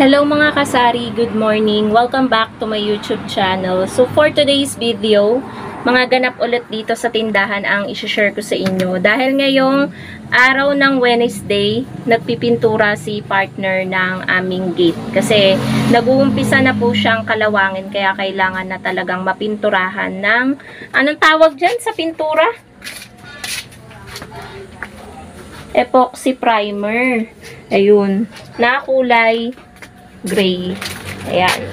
Hello mga kasari, good morning. Welcome back to my YouTube channel. So for today's video, mga ganap ulit dito sa tindahan ang i-share ko sa inyo. Dahil ngayong araw ng Wednesday, nagpipintura si partner ng aming gate. Kasi nag-uumpisa na po siyang kalawangin kaya kailangan na talagang mapinturahan ng, anong tawag dyan sa pintura? Epoxy primer. Ayun, na kulay gray. Ayan.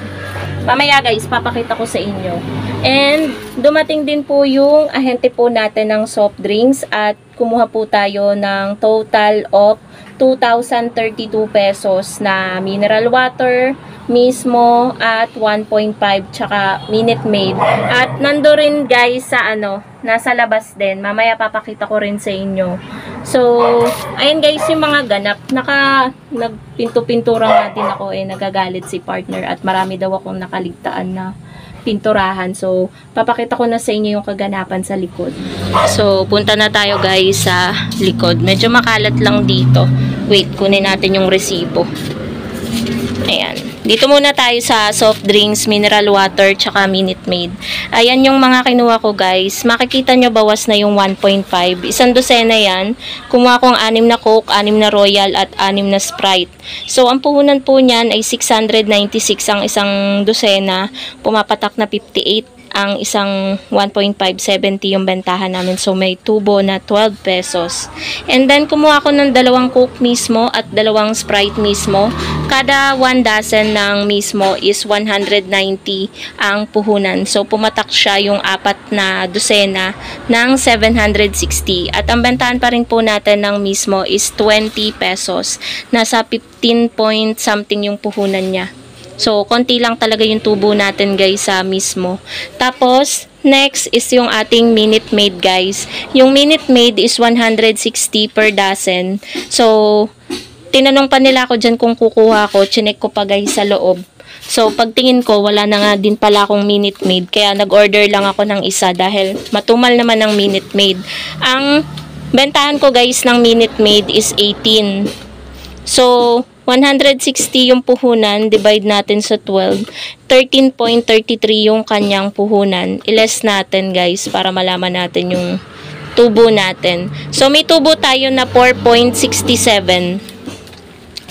Mamaya guys, papakita ko sa inyo. And, dumating din po yung ahente po natin ng soft drinks at kumuha po tayo ng total of 2,032 pesos na mineral water mismo at 1.5 tsaka Minute Maid. At nando rin guys sa nasa labas din. Mamaya papakita ko rin sa inyo. So, ayun guys yung mga ganap. Nagpinto-pintura nga din ako nagagalit si partner at marami daw akong nakaligtaan na pinturahan. So, papakita ko na sa inyo yung kaganapan sa likod. So, punta na tayo guys sa likod. Medyo makalat lang dito. Wait, kunin natin yung resibo. Ayan. Dito muna tayo sa soft drinks, mineral water, tsaka Minute Maid. Ayan yung mga kinuha ko guys. Makikita nyo bawas na yung 1.5. Isang dosena yan. Kumuha kong 6 na Coke, 6 na Royal, at 6 na Sprite. So, ang puhunan po niyan ay 696 ang isang dosena. Pumapatak na 58 ang isang 1.570 yung bentahan namin. So, may tubo na 12 pesos. And then, kumuha ko ng 2 Coke mismo at 2 Sprite mismo. Kada 1 dozen ng mismo is 190 ang puhunan. So, pumatak siya yung 4 na dosena ng 760. At ang bentahan pa rin po natin ng mismo is 20 pesos. Nasa 15 point something yung puhunan niya. So, konti lang talaga yung tubo natin guys sa mismo. Tapos, next is yung ating Minute Maid guys. Yung Minute Maid is 160 per dozen. So, tinanong pa nila ako dyan kung kukuha ko. Chinek ko pa guys sa loob. So, pagtingin ko, wala na nga din pala akong Minute Maid. Kaya nag-order lang ako ng isa dahil matumal naman ng Minute Maid. Ang bentahan ko guys ng Minute Maid is 18. So, 160 yung puhunan, divide natin sa 12, 13.33 yung kanyang puhunan. I-less natin guys para malaman natin yung tubo natin. So, may tubo tayo na 4.67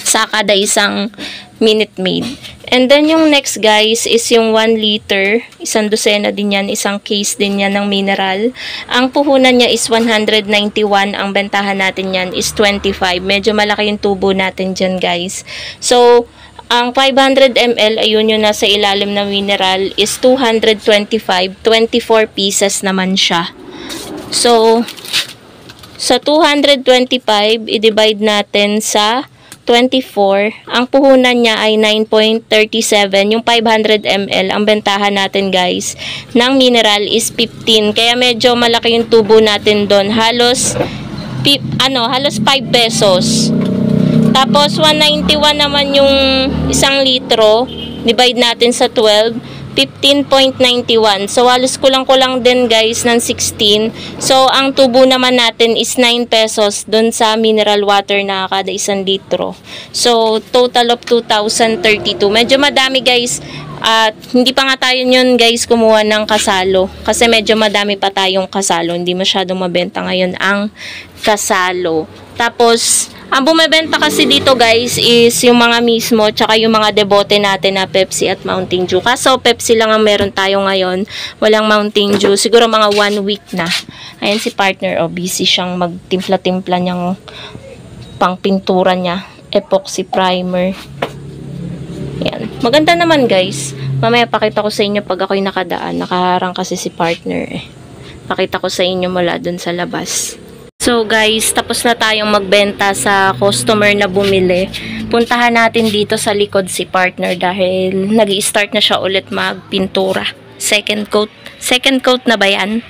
sa kada isang Minute Maid. And then, yung next guys is yung 1 liter. Isang dosena din yan. Isang case din yan ng mineral. Ang puhunan niya is 191. Ang bentahan natin yan is 25. Medyo malaki yung tubo natin dyan guys. So, ang 500 ml, ayun yung nasa ilalim na mineral, is 225. 24 pieces naman siya. So, sa 225, i-divide natin sa 24, ang puhunan niya ay 9.37, yung 500 ml, ang bentahan natin guys, ng mineral is 15, kaya medyo malaki yung tubo natin doon, halos 5 pesos. Tapos 191 naman yung isang litro, divide natin sa 12, 15.91. So, halos kulang-kulang din guys ng 16. So, ang tubo naman natin is 9 pesos dun sa mineral water na kada isang litro. So, total of 2,032. Medyo madami guys. At hindi pa nga tayo yun guys kumuha ng kasalo. Kasi medyo madami pa tayong kasalo. Hindi masyadong mabenta ngayon ang kasalo. Tapos, ang bumebenta kasi dito guys is yung mga mismo tsaka yung mga debote natin na Pepsi at Mountain Dew. Kaso Pepsi lang ang meron tayo ngayon. Walang Mountain Dew. Siguro mga 1 week na. Ayan si partner. Busy siyang magtimpla-timpla niyang pangpintura niya. Epoxy primer. Ayan. Maganda naman guys. Mamaya pakita ko sa inyo pag ako'y nakadaan. Nakaharang kasi si partner Pakita ko sa inyo mula dun sa labas. So guys, tapos na tayong magbenta sa customer na bumili. Puntahan natin dito sa likod si partner dahil nag-i-start na siya ulit magpintura. Second coat. Second coat na ba yan?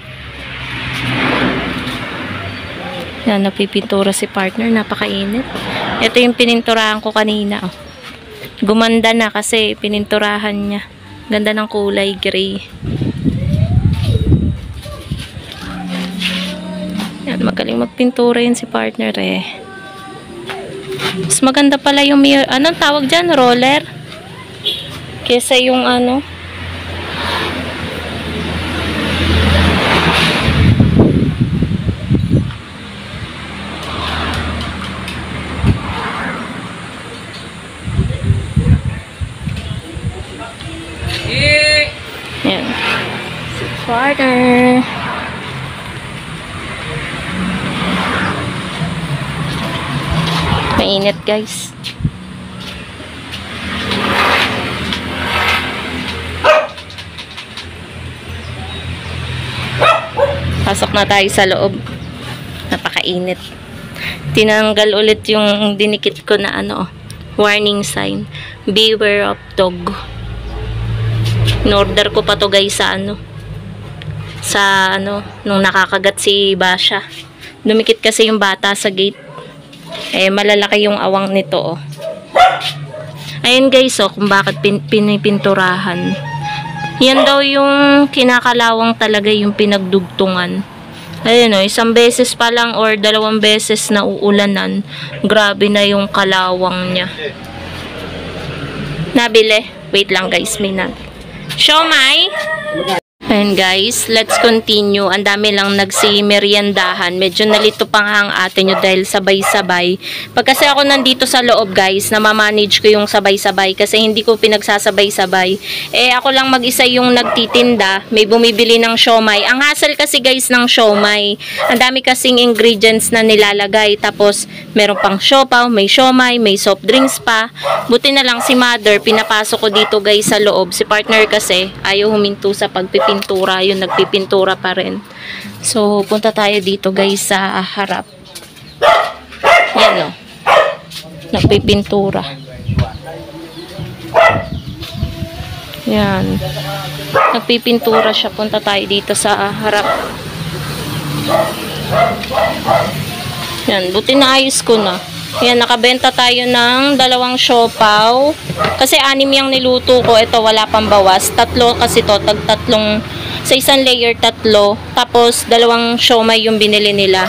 Yan, napipintura si partner. Napakainit. Ito yung pininturahan ko kanina. Gumanda na kasi pininturahan niya. Ganda ng kulay gray. Yan, magaling magpintura yun si partner Mas maganda pala yung mirror. Anong tawag dyan? Roller? Kesa yung ano. Yan. Partner. Mainit guys. Pasok na tayo sa loob. Napakainit. Tinanggal ulit yung dinikit ko na ano, warning sign. Beware of dog. In-order ko pa to guys sa ano, nung nakakagat si Basha. Dumikit kasi yung bata sa gate. Eh, malalaki yung awang nito, oh. Ayun guys, oh, kung bakit pinipinturahan. Yan daw yung kinakalawang talaga yung pinagdugtungan. Ayun, oh, isang beses pa lang or 2 beses na uulanan, grabe na yung kalawang niya. Nabili. Wait lang guys, may nabili. Siomai! Ayan guys, let's continue. Ang dami lang nagsi-meriendahan. Medyo nalito pa nga ang ate nyo dahil sabay-sabay. Pag kasi ako nandito sa loob guys, namamanage ko yung sabay-sabay kasi hindi ko pinagsasabay-sabay. Eh ako lang mag-isa yung nagtitinda, may bumibili ng siomai. Ang hassle kasi guys ng siomai, ang dami kasing ingredients na nilalagay. Tapos meron pang siopaw, may siomai, may soft drinks pa. Buti na lang si mother, pinapasok ko dito guys sa loob. Si partner kasi ayaw huminto sa pagpipintura. Yung nagpipintura pa rin. So, punta tayo dito guys sa harap. Yan o. Nagpipintura. Yan. Nagpipintura siya. Punta tayo dito sa harap. Yan. Buti na ayos ko na. Yan. Nakabenta tayo ng 2 siopaw. Kasi 6 yung niluto ko. Ito wala pang bawas. 3 kasi to. Tag-3. Sa isang layer 3. Tapos 2 siomai yung binili nila.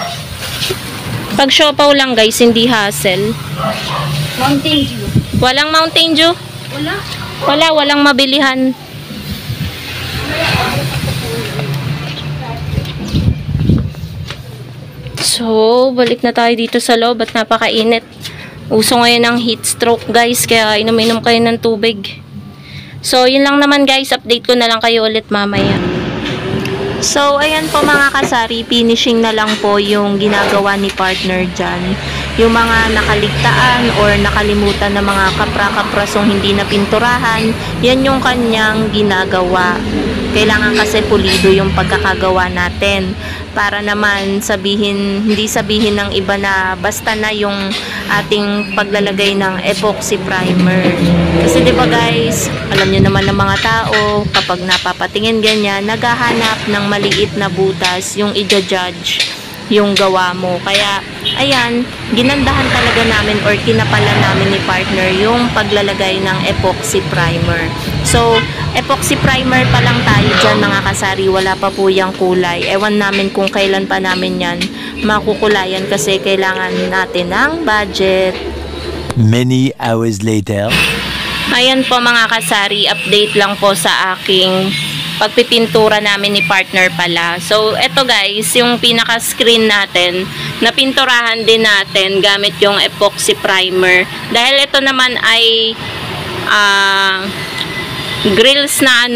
Pag siopaw lang guys, hindi hassle. Mountain Dew. Walang Mountain Dew? Wala. Walang mabilihan. So, balik na tayo dito sa loob at napakainit. Uso ngayon ang heat stroke guys, kaya inom-inom kayo ng tubig. So, yun lang naman guys, update ko na lang kayo ulit mamaya. So, ayan po mga kasari, finishing na lang po yung ginagawa ni partner dyan. Yung mga nakaligtaan or nakalimutan na mga kapra-kaprasong hindi na pinturahan, yan yung kanyang ginagawa. Kailangan kasi pulido yung pagkakagawa natin para naman hindi sabihin ng iba na basta na yung ating paglalagay ng epoxy primer. Kasi 'di ba guys, alam niyo naman ng mga tao, kapag napapatingin ganyan, naghahanap ng maliit na butas yung i-judge yung gawa mo. Kaya, ayan, ginandahan talaga namin or kinapala namin ni partner yung paglalagay ng epoxy primer. So, epoxy primer pa lang tayo dyan mga kasari. Wala pa po yung kulay. Ewan namin kung kailan pa namin yan makukulayan kasi kailangan natin ng budget. Many hours later. Ayan po mga kasari, update lang po sa aking pagpipintura namin ni partner pala. So, eto guys, yung pinaka-screen natin, napinturahan din natin gamit yung epoxy primer. Dahil ito naman ay grills na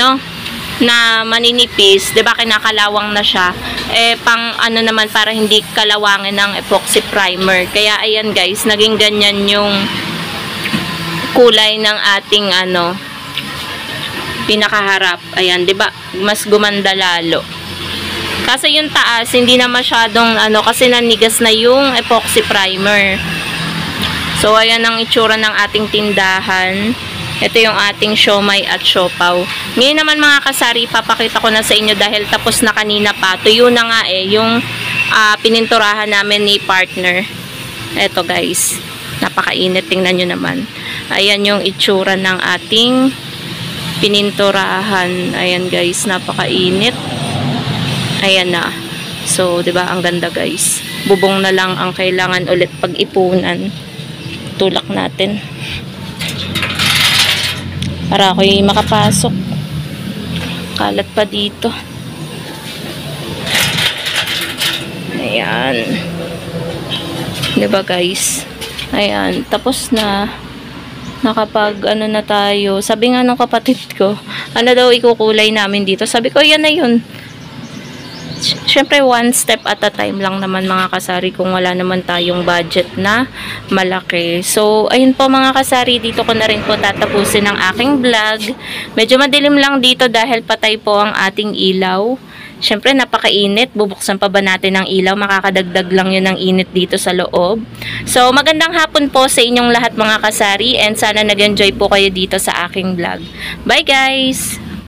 na maninipis, 'di ba kinakalawang na siya. Eh pang naman para hindi kalawangin ng epoxy primer. Kaya ayan guys, naging ganyan yung kulay ng ating pinakaharap. Ayan, 'di ba? Mas gumanda lalo. Kasi yung taas hindi na masyadong kasi nanigas na yung epoxy primer. So ayan ang itsura ng ating tindahan. Ito yung ating siomai at siopaw. Ngayon naman mga kasari, papakita ko na sa inyo dahil tapos na kanina pa. Tuyo na nga yung pininturahan namin ni partner. Ito guys. Napakainit, tingnan nyo naman. Ayan yung itsura ng ating pininturahan. Ayan guys, napakainit. Ayan na. So, 'di ba, ang ganda guys. Bubong na lang ang kailangan ulit pag-ipunan. Tulak natin. Para ako'y makapasok. Kalat pa dito. Ayan. Diba guys? Ayan. Tapos na. Nakapag ano na tayo. Sabi nga ng kapatid ko, ano daw ikukulay namin dito. Sabi ko, yan na yun. Siyempre, one step at a time lang naman mga kasari kung wala naman tayong budget na malaki. So, ayun po mga kasari, dito ko na rin po tatapusin ang aking vlog. Medyo madilim lang dito dahil patay po ang ating ilaw. Siyempre, napakainit. Bubuksan pa ba natin ang ilaw? Makakadagdag lang yun ng init dito sa loob. So, magandang hapon po sa inyong lahat mga kasari and sana nag-enjoy po kayo dito sa aking vlog. Bye guys!